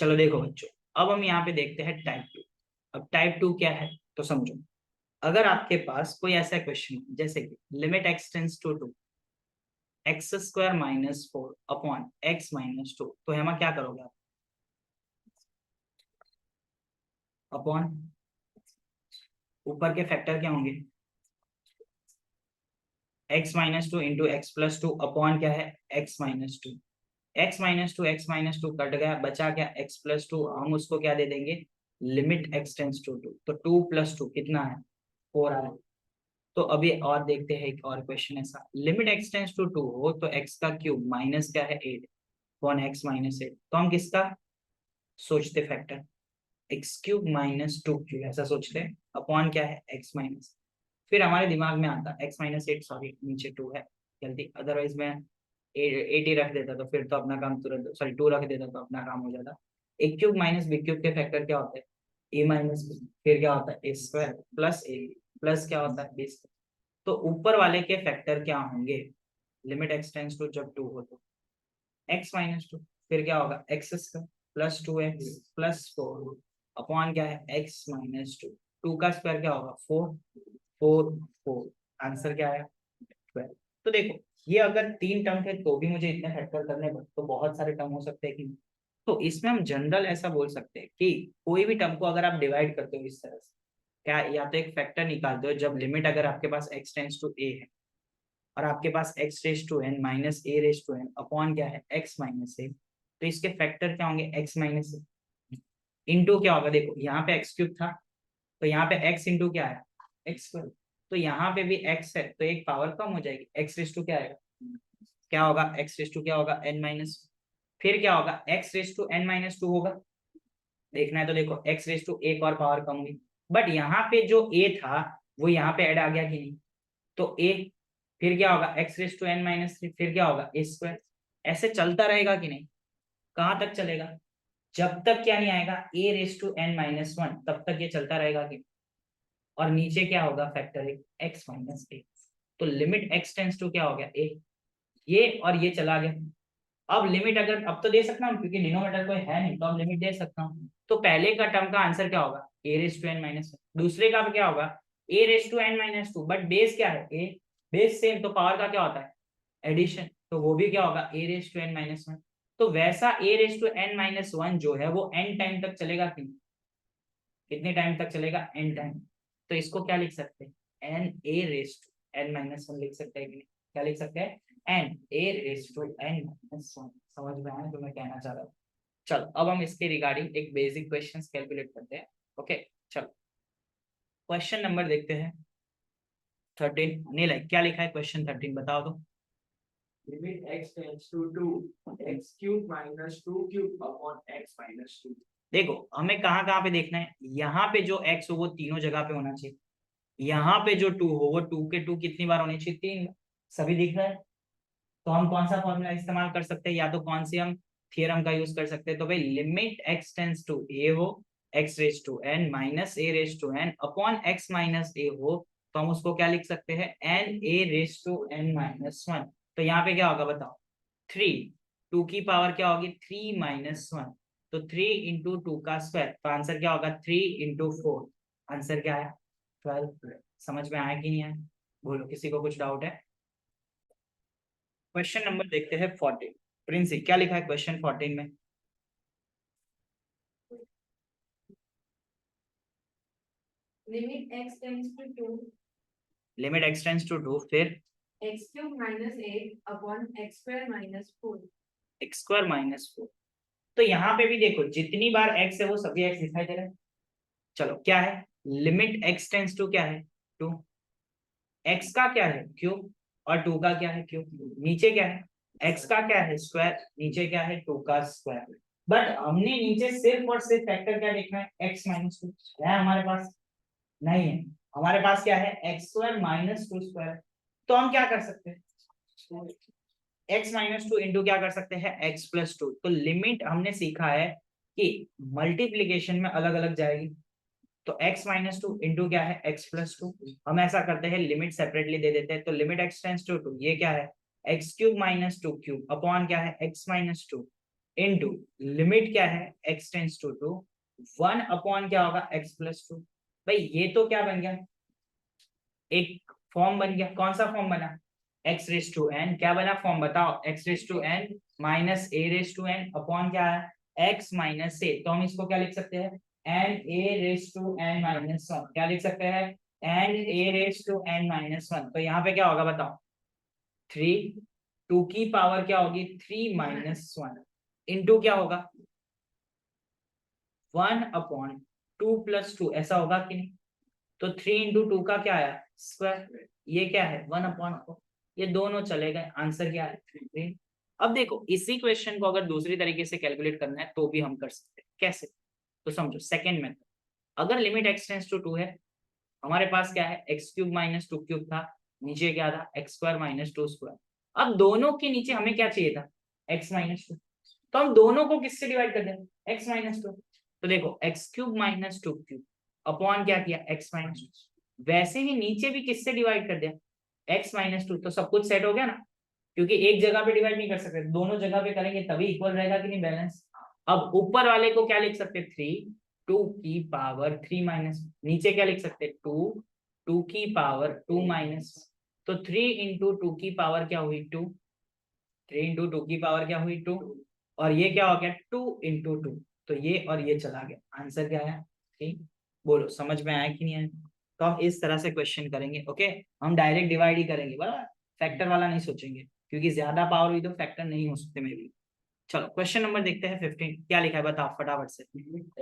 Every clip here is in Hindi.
चलो देखो बच्चों, अब हम यहाँ पे देखते हैं टाइप 2। अब टाइप 2 क्या है तो समझो। अगर आपके पास कोई ऐसा क्वेश्चन जैसे कि limit x tends to 2 x square minus 4 upon x minus 2, तो यहाँ क्या करोगे आप? अपॉन ऊपर के फैक्टर क्या होंगे? X minus 2 into x plus 2 upon क्या है? X minus 2। X minus two cut गया, बचा क्या? X plus 2। हम उसको क्या दे देंगे? Limit x tends to 2। तो 2 प्लस 2 कितना है? 4 आया। तो अभी और देखते हैं एक और क्वेश्चन ऐसा, लिमिट एक्स टेंस टू 2 हो तो एक्स का क्यूब माइनस क्या है? 8 अपॉन एक्स माइनस 8। तो हम किसका सोचते factor? X cube minus 2 cube ऐसा सोचते हैं, अपॉन क्या है? X minus. फिर हमारे दिमाग में आता एक्स माइनस 8, सॉरी नीचे 2 है जल्दी, अदरवाइज मैं 8 ही रख देता तो फिर तो अपना काम तुरंत, सॉरी 2 रख देता तो अपना काम हो जाता। A cube minus b cube के फैक्टर क्या होते हैं? A minus b. फिर क्या होता है? A square plus a plus क्या होता है? B square. तो ऊपर वाले के फैक्टर क्या होंगे? लिमिट एक्स टेंस टू जब 2 हो तो एक्स माइनस 2, फिर क्या होगा? X square plus 2x plus 4 upon क्या है? X minus 2। 2 का स्क्वायर क्या होगा? 4 4 4। आंसर क्या है? 12। तो देखो, ये अगर 3 टर्म थे तो भी मुझे इतने फैक्टर करने पड़े, तो बहुत सारे टर्म हो सकते हैं कि नहीं? तो इसमें हम जनरल ऐसा बोल सकते हैं कि कोई भी टर्म को अगर आप डिवाइड करते हो इस तरह से, क्या या तो एक फैक्टर निकालते हो जब लिमिट अगर आपके पास x टेंस टू a है और आपके पास x raise to n minus a raise to n upon क्या है? x minus a। तो इसके फैक्टर क्या होंगे? x माइनस a इंटू क्या होगा? देखो यहाँ पे x क्यूब था तो यहाँ पे x इंटू क्या है? x square. तो यहाँ पे भी x है तो एक पावर कम हो जाएगी, x रेस टू क्या आएगा? क्या होगा? x रेस टू क्या होगा? n minus. फिर क्या होगा? x raise to n minus 2 होगा। देखना है तो देखो, x रेस टू एक और पावर कम हुई, बट यहाँ पे जो a था वो यहाँ पे ऐड आ गया कि नहीं? तो a, फिर क्या होगा? x raise to n minus 3, फिर क्या होगा? a square. ऐसे चलता रहेगा कि नहीं? कहाँ तक चलेगा? जब तक क्या नहीं आएगा a raise to n minus 1, तब तक ये चलता रहेगा कि, और नीचे क्या होगा? Factor x minus a। तो लिमिट x टेंस टू क्या हो गया? a। ये और ये चला गया। अब लिमिट अगर अब तो दे सकता हूँ क्योंकि डिनोमिनेटर कोई है नहीं, तो अब लिमिट दे सकता हूँ। तो पहले का टर्म का आंसर क्या होगा? a raise to n minus 1। दूसरे का क्या होगा? a raise to n minus 2, but base क्या है? a। बेस सेम, तो पावर का क्या होता है? एडिशन। तो वो भी क्या होगा? a raise to n minus 1। तो वैसा a raise to n minus 1 जो है वो n टाइम तक चलेगा कि नहीं? कितने टाइम तक चलेगा? n time. तो इसको क्या लिख सकते हैं? n a raise to n minus 1 लिख सकते हैं कि नहीं? क्या लिख सकते हैं? n a raise to n minus 1। समझ में आया जो मैं कहना चाह रहा हूँ? चलो अब हम इसके रिगार्डिंग एक बेसिक क्वेश्चंस कैलकुलेट करते हैं। ओके चलो, क्वेश्चन नंबर देखते हैं 13। नहीं लाइक क्या लिखा है क्वेश्चन 13 बताओ तो। Limit x tends to 2 x cube minus 2 cube upon x minus 2। देखो हमें कहाँ कहाँ पे देखना है? यहाँ पे जो x हो वो तीनों जगह पे होना चाहिए, यहाँ पे जो 2 हो वो 2 के 2 कितनी बार होने चाहिए? 3 बार। सभी दिख रहा है? तो हम कौन सा फॉर्मूला इस्तेमाल कर सकते हैं, या तो कौन सी हम थियरम का यूज कर सकते हैं? तो भाई limit x tends to a हो x raise to n minus a raise to n upon x minus a हो, तो हम उसको क्या लिख सकते हैं? n a raise to n minus 1। तो यहाँ पे क्या होगा बताओ? 3। 2 की पावर क्या होगी? 3 माइनस 1। तो 3 इंटू 2 का स्क्वायर, तो आंसर क्या होगा? 3 इंटू 4। आंसर क्या है? 12। समझ में आया कि नहीं आया? बोलो, किसी को कुछ डाउट है? क्वेश्चन नंबर देखते हैं 14। प्रिंसी क्या लिखा है क्वेश्चन 14 में? Limit x tends to 2 limit x tends to 2, फिर x cube minus 8 upon x square minus 4। x square minus 4। तो यहाँ पे भी देखो जितनी बार x है वो सभी x दिखाई दे रहा है। चलो क्या है? लिमिट x टेंस टू क्या है? 2। x का क्या है? क्यूब, और 2 का क्या है? क्यूब। नीचे क्या है? x का क्या है? स्क्वायर। नीचे क्या है? 2 का स्क्वायर। बट हमने नीचे सिर्फ और सिर्फ फैक्टर क्या देखना है? x माइनस 2 है हमारे पास? नहीं है। हमारे पास क्या है? X square minus 2 square. तो हम क्या कर सकते हैं? एक्स माइनस 2 इंटू क्या कर सकते हैं? X plus 2। तो लिमिट हमने सीखा है कि मल्टीप्लीकेशन में अलग अलग जाएगी। तो x माइनस 2 इंटू क्या है? x plus 2। हम ऐसा करते हैं लिमिट सेपरेटली दे देते हैं। तो लिमिट x टेंस टू 2 ये क्या है? X cube minus 2 cube upon क्या है? x minus 2। इनटू लिमिट क्या है x टेंस टू 2 1 अपॉन क्या होगा x प्लस 2। भाई ये तो क्या बन गया, एक फॉर्म बन गया। कौन सा फॉर्म बना, x रेस टू n, क्या बना फॉर्म बताओ, x raise to n minus a raise to n upon क्या है x माइनस a। तो हम इसको क्या लिख सकते हैं, n a raise to n minus 1। क्या लिख सकते हैं, n a raise to n minus 1। तो यहाँ पे क्या होगा बताओ, 3 2 की पावर क्या होगी 3 माइनस 1 इंटू क्या होगा 1 अपॉन 2 प्लस 2, ऐसा होगा कि नहीं। तो 3 इंटू 2 का क्या आया स्क्वायर, ये क्या है 1 अपॉन 4, ये दोनों चले गए, आंसर क्या है 3। अब देखो इसी क्वेश्चन को अगर दूसरी तरीके से कैलकुलेट करना है तो भी हम कर सकते हैं, कैसे, तो समझो सेकंड मेथड। अगर लिमिट x टेंस टू 2 है, हमारे पास क्या है एक्स क्यूब माइनस 2 क्यूब था, नीचे क्या था एक्स स्क्वायर माइनस 2 स्क्वायर। अब दोनों के नीचे हमें क्या चाहिए था x माइनस 2, तो हम दोनों को किससे डिवाइड कर दें x माइनस 2। तो देखो x cube minus 2 cube upon क्या किया x माइनस 2, वैसे ही नीचे भी किससे डिवाइड कर दिया x माइनस 2। तो सब कुछ सेट हो गया ना, क्योंकि एक जगह पे डिवाइड नहीं कर सकते, दोनों जगह पे करेंगे तभी इक्वल रहेगा कि नहीं बैलेंस। अब ऊपर वाले को क्या लिख सकते 3 2 की पावर 3 माइनस, नीचे क्या लिख सकते 2 2 की पावर 2 माइनस। तो 3 इंटू 2 की पावर क्या हुई 2, 3 इंटू 2 की पावर क्या हुई 2, और ये क्या हो गया 2 इंटू 2। तो ये और ये चला गया, आंसर क्या है 3। बोलो समझ में आया कि नहीं आया। तो हम इस तरह से क्वेश्चन करेंगे, ओके। हम डायरेक्ट डिवाइड ही करेंगे, बराबर, फैक्टर वाला नहीं सोचेंगे, क्योंकि ज्यादा पावर हुई तो फैक्टर नहीं हो सकते में भी। चलो क्वेश्चन नंबर देखते हैं 15, क्या लिखा है बताओ फटाफट से।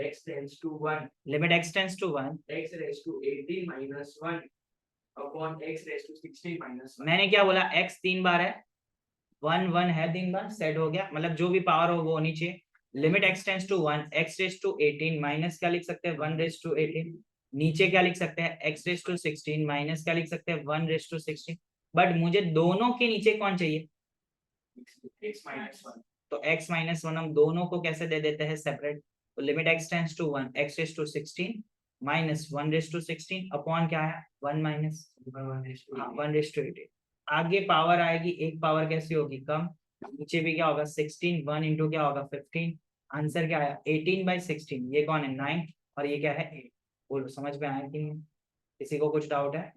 x tends to 1 limit x tends to 1, x raised to 18 minus 1 upon x raised to 16 minus 1। मैंने क्या बोला x 3 बार है, 1 1 है 3 बार, सेट हो गया, मतलब जो भी पावर हो वो होनी चाहिए। Limit x tends to 1 x raise to 18 minus क्या लिख सकते हैं 1 रेस टू 18, नीचे क्या लिख सकते हैं x रेस टू 16 माइनस क्या लिख सकते हैं 1 रेस टू 16। बट मुझे दोनों के नीचे कौन चाहिए x minus 1। तो x माइनस 1, हम दोनों को कैसे दे देते हैं सेपरेट। तो limit x tends to 1 x raise to 16 minus 1 raise to 16 upon क्या है 1 माइनस 1 रेस टू 18। आगे पावर आएगी, एक पावर कैसी होगी कम, नीचे भी क्या होगा 16, 1 इंटू क्या होगा 15, आंसर क्या आया 18/16। ये कौन है 9 और ये क्या है 8। बोलो समझ में आया कि नहीं, किसी को कुछ डाउट है।